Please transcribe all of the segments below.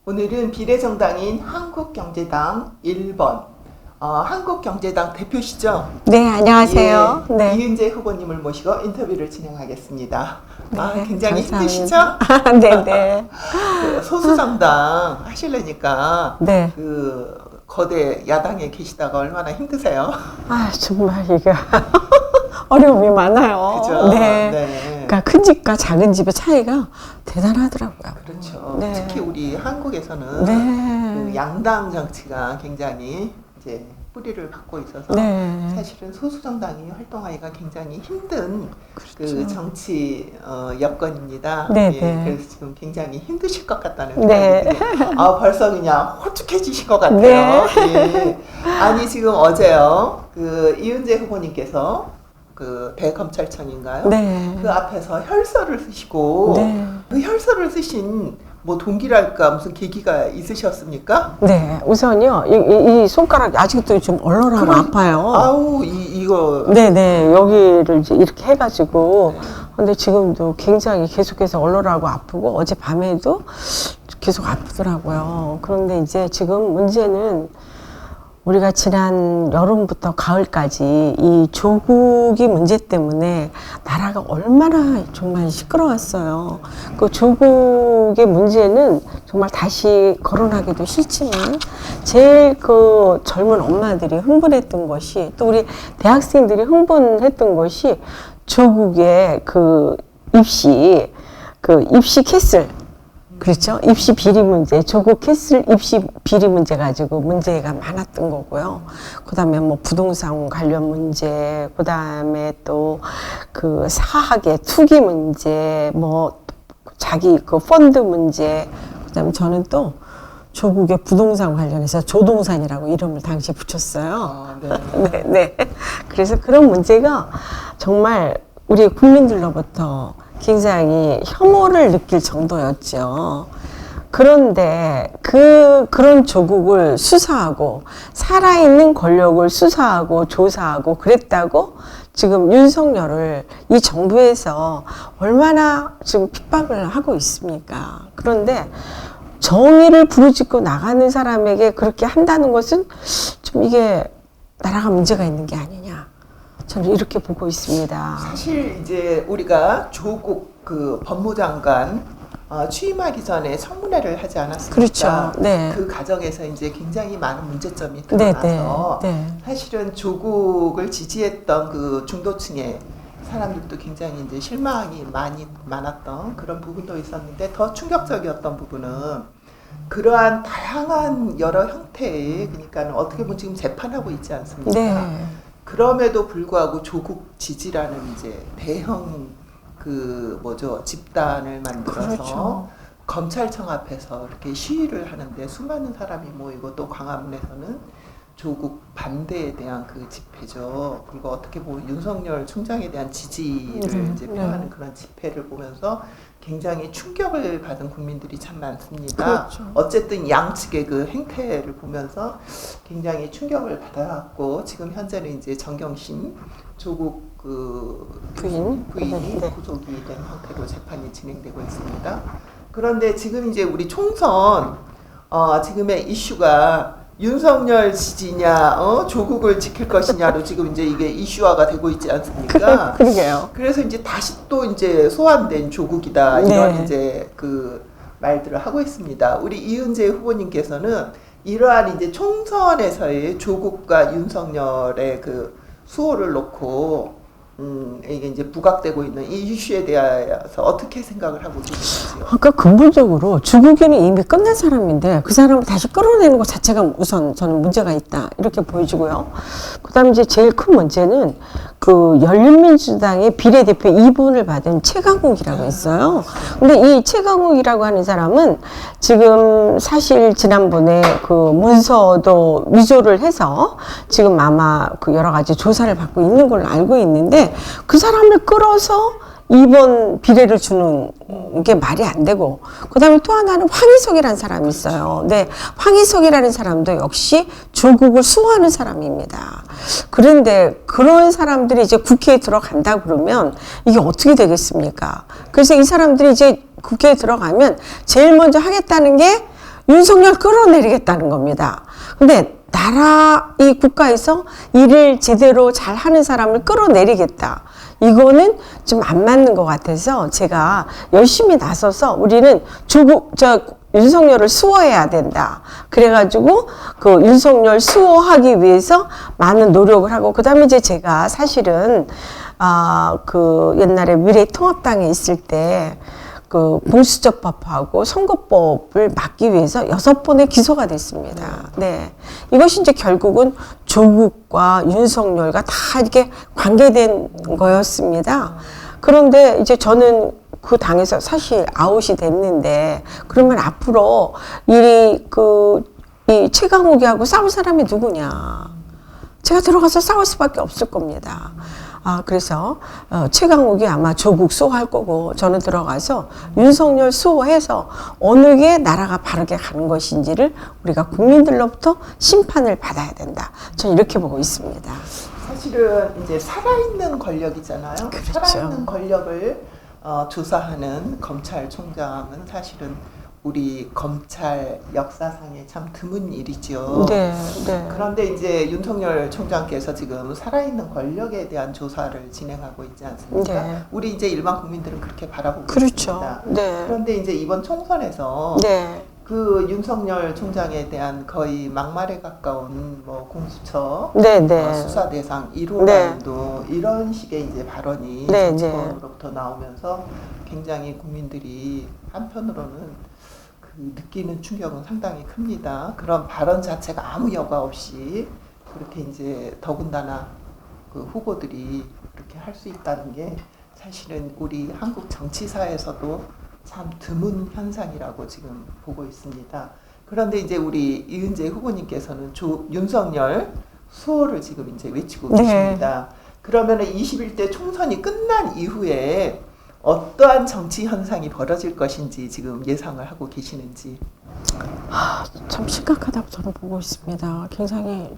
오늘은 비례정당인 한국경제당 1번 한국경제당 대표시죠? 네, 안녕하세요. 예, 네. 이은재 후보님을 모시고 인터뷰를 진행하겠습니다. 네, 굉장히 감사합니다. 힘드시죠? 네네. 그 소수정당 하시려니까 네. 그 거대 야당에 계시다가 얼마나 힘드세요? 아, 정말 이게 어려움이 많아요. 그죠? 네. 네. 그러니까 큰 집과 작은 집의 차이가 대단하더라고요. 그렇죠. 네. 특히 우리 한국에서는 네. 그 양당 정치가 굉장히 이제 뿌리를 받고 있어서 네. 사실은 소수정당이 활동하기가 굉장히 힘든 그렇죠. 그 정치 여건입니다. 네, 예, 네. 그래서 지금 굉장히 힘드실 것 같다는 생각이 네. 들어요. 벌써 그냥 호축해지신 것 같아요. 네. 예. 아니 지금 어제요 그 이은재 후보님께서 그 대검찰청인가요? 네. 그 앞에서 혈서를 쓰시고 네. 그 혈서를 쓰신 뭐 동기랄까 무슨 계기가 있으셨습니까? 네. 우선요, 이 손가락이 아직도 좀 얼얼하고 아파요. 아우 이거 네네. 여기를 이제 이렇게 해가지고. 근데 지금도 굉장히 계속해서 얼얼하고 아프고 어젯밤에도 계속 아프더라고요. 그런데 이제 지금 문제는 우리가 지난 여름부터 가을까지 이 조국이 문제 때문에 나라가 얼마나 정말 시끄러웠어요. 그 조국의 문제는 정말 다시 거론하기도 싫지만 제일 그 젊은 엄마들이 흥분했던 것이 또 우리 대학생들이 흥분했던 것이 조국의 그 입시 캐슬 그렇죠. 입시 비리 문제, 조국 캐슬 입시 비리 문제 가지고 문제가 많았던 거고요. 그 다음에 뭐 부동산 관련 문제, 그 다음에 또 그 사학의 투기 문제, 뭐 자기 그 펀드 문제, 그 다음에 저는 또 조국의 부동산 관련해서 조동산이라고 이름을 당시 붙였어요. 네. 네, 네. 그래서 그런 문제가 정말 우리 국민들로부터 굉장히 혐오를 느낄 정도였죠. 그런데 그런 조국을 수사하고 살아있는 권력을 수사하고 조사하고 그랬다고 지금 윤석열을 이 정부에서 얼마나 지금 핍박을 하고 있습니까? 그런데 정의를 부르짖고 나가는 사람에게 그렇게 한다는 것은 좀 이게 나라가 문제가 있는 게 아니냐. 저는 이렇게 보고 있습니다. 사실 이제 우리가 조국 그 법무장관 취임하기 전에 청문회를 하지 않았습니까? 그렇죠. 네. 그 과정에서 이제 굉장히 많은 문제점이 네, 드러나서 네. 사실은 조국을 지지했던 그 중도층의 사람들도 굉장히 이제 실망이 많았던 그런 부분도 있었는데 더 충격적이었던 부분은 그러한 다양한 여러 형태의 그러니까 어떻게 보면 지금 재판하고 있지 않습니까? 네. 그럼에도 불구하고 조국 지지라는 이제 대형 집단을 만들어서 그렇죠. 검찰청 앞에서 이렇게 시위를 하는데 수많은 사람이 모이고 또 광화문에서는 조국 반대에 대한 그 집회죠. 그리고 어떻게 보면 윤석열 총장에 대한 지지를 이제 표하는 그런 집회를 보면서 굉장히 충격을 받은 국민들이 참 많습니다. 그렇죠. 어쨌든 양측의 그 행태를 보면서 굉장히 충격을 받아왔고 지금 현재는 이제 정경심 조국 부인이 네. 구속이 된 형태로 재판이 진행되고 있습니다. 그런데 지금 이제 우리 총선 지금의 이슈가 윤석열 지지냐, 조국을 지킬 것이냐로 지금 이제 이게 이슈화가 되고 있지 않습니까? 그러게요. 그래서 이제 다시 또 이제 소환된 조국이다 이런 네. 이제 그 말들을 하고 있습니다. 우리 이은재 후보님께서는 이러한 이제 총선에서의 조국과 윤석열의 그 수호를 놓고 이게 이제 부각되고 있는 이 이슈에 대해서 어떻게 생각을 하고 계시는지요? 그러니까 근본적으로 조국이는 이미 끝난 사람인데 그 사람을 다시 끌어내는 것 자체가 우선 저는 문제가 있다 이렇게 보여지고요. 그다음에 이제 제일 큰 문제는 그 열린민주당의 비례대표 2번을 받은 최강욱이라고 있어요. 근데 이 최강욱이라고 하는 사람은 지금 사실 지난번에 그 문서도 위조를 해서 지금 아마 그 여러 가지 조사를 받고 있는 걸로 알고 있는데 그 사람을 끌어서 2번 비례를 주는 게 말이 안 되고 그 다음에 또 하나는 황희석이라는 사람이 있어요. 네, 황희석이라는 사람도 역시 조국을 수호하는 사람입니다. 그런데 그런 사람들이 이제 국회에 들어간다 그러면 이게 어떻게 되겠습니까? 그래서 이 사람들이 이제 국회에 들어가면 제일 먼저 하겠다는 게 윤석열 끌어내리겠다는 겁니다. 근데 이 국가에서 일을 제대로 잘 하는 사람을 끌어내리겠다. 이거는 좀 안 맞는 것 같아서 제가 열심히 나서서 우리는 윤석열을 수호해야 된다. 그래가지고 그 윤석열 수호하기 위해서 많은 노력을 하고, 그 다음에 이제 제가 사실은 그 옛날에 미래통합당에 있을 때 그 공수처법하고 선거법을 막기 위해서 6번의 기소가 됐습니다. 네. 이것이 이제 결국은 조국과 윤석열과 다 이렇게 관계된 거였습니다. 그런데 이제 저는 그 당에서 사실 아웃이 됐는데, 그러면 앞으로 이 최강욱이하고 싸울 사람이 누구냐. 제가 들어가서 싸울 수밖에 없을 겁니다. 그래서 최강욱이 아마 조국 수호할 거고, 저는 들어가서 윤석열 수호해서 어느 게 나라가 바르게 가는 것인지를 우리가 국민들로부터 심판을 받아야 된다. 저는 이렇게 보고 있습니다. 사실은 이제 살아있는 권력이잖아요. 그렇죠. 살아있는 권력을 조사하는 검찰총장은 사실은 우리 검찰 역사상에 참 드문 일이죠. 네, 네. 그런데 이제 윤석열 총장께서 지금 살아있는 권력에 대한 조사를 진행하고 있지 않습니까? 네. 우리 이제 일반 국민들은 그렇게 바라보고 그렇죠. 있습니다. 네. 그런데 이제 이번 총선에서 네. 그 윤석열 총장에 대한 거의 막말에 가까운 뭐 공수처 네, 네. 수사 대상 네. 1호라도 이런 식의 이제 발언이 네, 정치권으로부터 나오면서 굉장히 국민들이 한편으로는 그 느끼는 충격은 상당히 큽니다. 그런 발언 자체가 아무 여과 없이 그렇게 이제 더군다나 그 후보들이 그렇게 할 수 있다는 게 사실은 우리 한국 정치사에서도 참 드문 현상이라고 지금 보고 있습니다. 그런데 이제 우리 이은재 후보님께서는 윤석열 수호를 지금 이제 외치고 계십니다. 그러면은 21대 총선이 끝난 이후에 어떠한 정치 현상이 벌어질 것인지 지금 예상을 하고 계시는지. 참 심각하다고 저는 보고 있습니다. 굉장히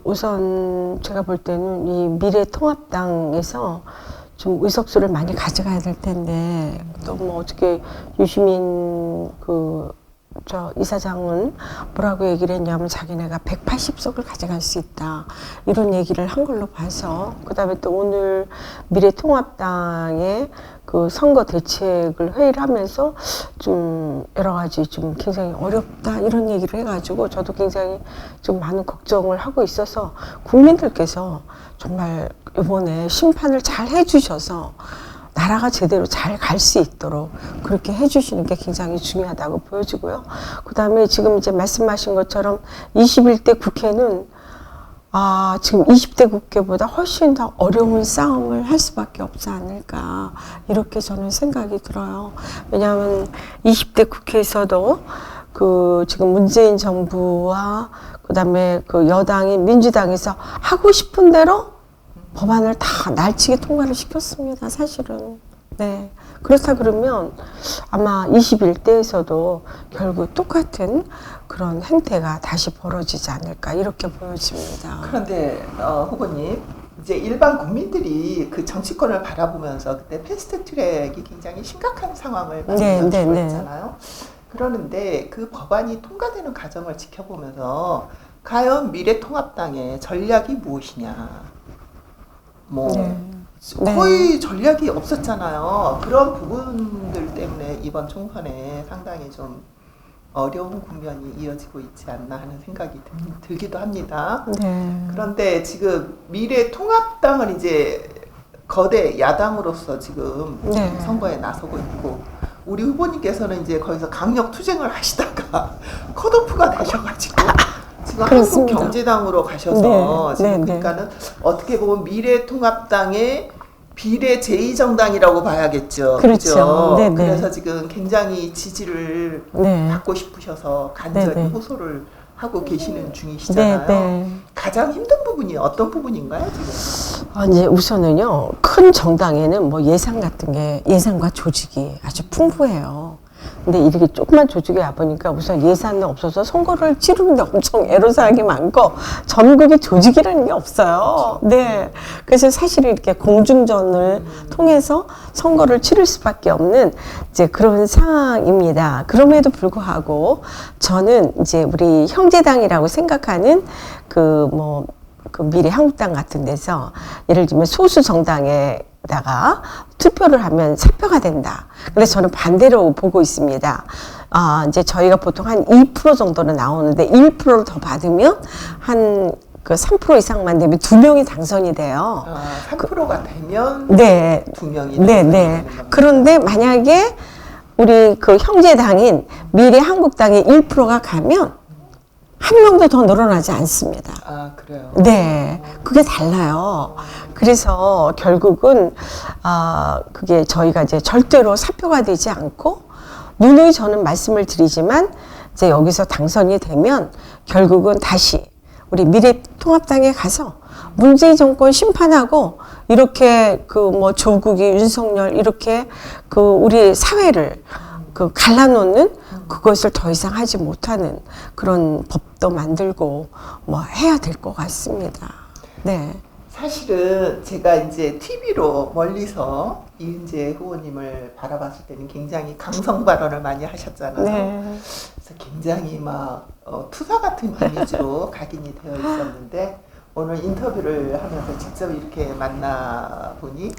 우선 제가 볼 때는 이 미래통합당에서 좀 의석수를 많이 가져가야 될 텐데, 또 뭐 어떻게 유시민 이사장은 뭐라고 얘기를 했냐면 자기네가 180석을 가져갈 수 있다, 이런 얘기를 한 걸로 봐서, 그 다음에 또 오늘 미래통합당의 그 선거 대책을 회의를 하면서 좀 여러 가지 좀 굉장히 어렵다 이런 얘기를 해가지고 저도 굉장히 좀 많은 걱정을 하고 있어서, 국민들께서 정말 이번에 심판을 잘 해주셔서 나라가 제대로 잘 갈 수 있도록 그렇게 해주시는 게 굉장히 중요하다고 보여지고요. 그 다음에 지금 이제 말씀하신 것처럼 21대 국회는 지금 20대 국회보다 훨씬 더 어려운 싸움을 할 수밖에 없지 않을까, 이렇게 저는 생각이 들어요. 왜냐하면 20대 국회에서도 지금 문재인 정부와 그 다음에 그 여당인 민주당에서 하고 싶은 대로 법안을 다 날치게 통과를 시켰습니다, 사실은. 네. 그렇다 그러면 아마 21대에서도 결국 똑같은 그런 행태가 다시 벌어지지 않을까, 이렇게 보여집니다. 그런데 후보님, 이제 일반 국민들이 그 정치권을 바라보면서 그때 패스트 트랙이 굉장히 심각한 상황을 만들고 있잖아요. 그러는데 그 법안이 통과되는 과정을 지켜보면서 과연 미래통합당의 전략이 무엇이냐, 거의 전략이 없었잖아요. 그런 부분들 때문에 이번 총선에 상당히 좀 어려운 국면이 이어지고 있지 않나 하는 생각이 들기도 합니다. 그런데 지금 미래통합당은 이제 거대 야당으로서 지금 선거에 나서고 있고, 우리 후보님께서는 이제 거기서 강력 투쟁을 하시다가 컷오프가 되셔가지고 지금 한국경제당으로 가셔서 지금 그러니까는 어떻게 보면 미래통합당의 비례 제2정당이라고 봐야겠죠. 그렇죠. 그죠? 그래서 지금 굉장히 지지를 받고 싶으셔서 간절히 호소를 하고 계시는 중이시잖아요. 가장 힘든 부분이 어떤 부분인가요, 지금? 이제 우선은요, 큰 정당에는 뭐 예산 같은 게, 예산과 조직이 아주 풍부해요. 근데 이렇게 조그만 조직에 와보니까 우선 예산은 없어서 선거를 치르는데 엄청 애로사항이 많고 전국에 조직이라는 게 없어요. 네. 그래서 사실 이렇게 공중전을 통해서 선거를 치를 수밖에 없는 이제 그런 상황입니다. 그럼에도 불구하고 저는 이제 우리 형제당이라고 생각하는 그 미래 한국당 같은 데서 예를 들면 소수 정당에다가 투표를 하면 사표가 된다. 근데 저는 반대로 보고 있습니다. 이제 저희가 보통 한 2% 정도는 나오는데 1%를 더 받으면 한 그 3% 이상만 되면 2명이 당선이 돼요. 3%가 되면 네. 2명이 네. 그런데 만약에 우리 그 형제당인 미래 한국당의 1%가 가면 한 명도 더 늘어나지 않습니다. 아, 그래요? 네. 그게 달라요. 그래서 결국은, 그게 저희가 이제 절대로 사표가 되지 않고, 누누이 저는 말씀을 드리지만, 이제 여기서 당선이 되면 결국은 다시 우리 미래통합당에 가서 문재인 정권 심판하고, 이렇게 조국이 윤석열, 이렇게 우리 사회를 갈라놓는 그것을 더 이상 하지 못하는 그런 법도 만들고 해야 될 것 같습니다. 네. 사실은 제가 이제 TV로 멀리서 이은재 후보님을 바라봤을 때는 굉장히 강성 발언을 많이 하셨잖아요. 네. 그래서 굉장히 막 투사 같은 이미지로 각인이 되어 있었는데 오늘 인터뷰를 하면서 직접 이렇게 만나 보니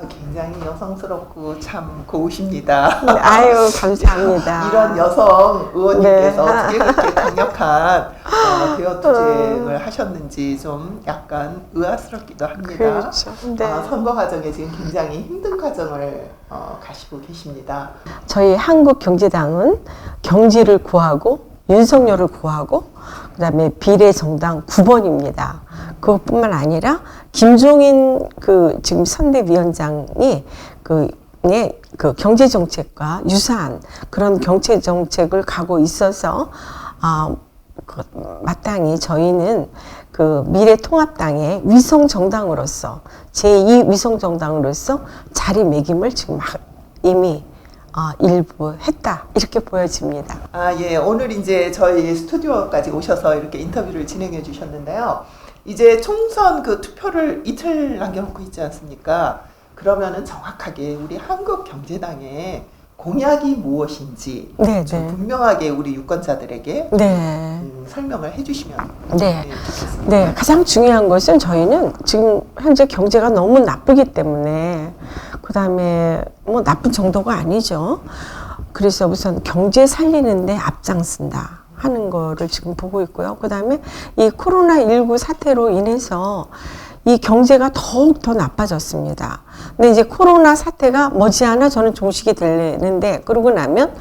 굉장히 여성스럽고 참 고우십니다. 네, 아유, 감사합니다. 이런 여성 의원님께서 네. 어떻게 그렇게 강력한 대여 투쟁을 하셨는지 좀 약간 의아스럽기도 합니다. 그렇죠. 네. 선거 과정에 지금 굉장히 힘든 과정을 가시고 계십니다. 저희 한국경제당은 경제를 구하고 윤석열을 구하고 그다음에 비례정당 9번입니다. 그것뿐만 아니라 김종인 지금 선대위원장이 그 경제정책과 유사한 그런 경제정책을 가고 있어서 마땅히 저희는 미래통합당의 위성정당으로서 제2 위성정당으로서 자리매김을 지금 이미 일부 했다 이렇게 보여집니다. 예. 오늘 이제 저희 스튜디오까지 오셔서 이렇게 인터뷰를 진행해 주셨는데요. 이제 총선 투표를 이틀 남겨놓고 있지 않습니까? 그러면은 정확하게 우리 한국경제당의 공약이 무엇인지 좀 분명하게 우리 유권자들에게 설명을 해주시면 좋겠습니다. 네, 가장 중요한 것은 저희는 지금 현재 경제가 너무 나쁘기 때문에 그다음에 나쁜 정도가 아니죠. 그래서 우선 경제 살리는데 앞장쓴다 하는 거를 지금 보고 있고요. 그다음에 이 코로나19 사태로 인해서 이 경제가 더욱 더 나빠졌습니다. 근데 이제 코로나 사태가 머지않아 저는 종식이 되는데 그러고 나면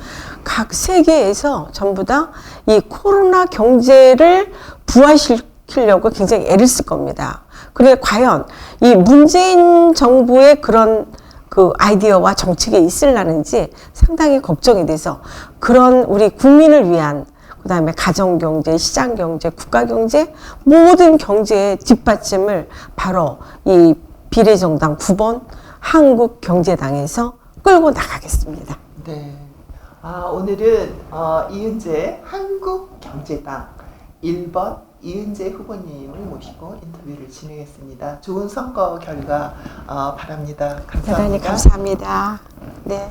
각 세계에서 전부 다 이 코로나 경제를 부활시키려고 굉장히 애를 쓸 겁니다. 그래 과연 이 문재인 정부의 그런 아이디어와 정책이 있을라는지 상당히 걱정이 돼서 그런 우리 국민을 위한 그다음에 가정경제, 시장경제, 국가경제 모든 경제의 뒷받침을 바로 이 비례정당 9번 한국경제당에서 끌고 나가겠습니다. 네. 오늘은 이은재 한국경제당 1번 이은재 후보님을 모시고 인터뷰를 진행했습니다. 좋은 선거 결과 바랍니다. 감사합니다. 대단히 감사합니다. 네.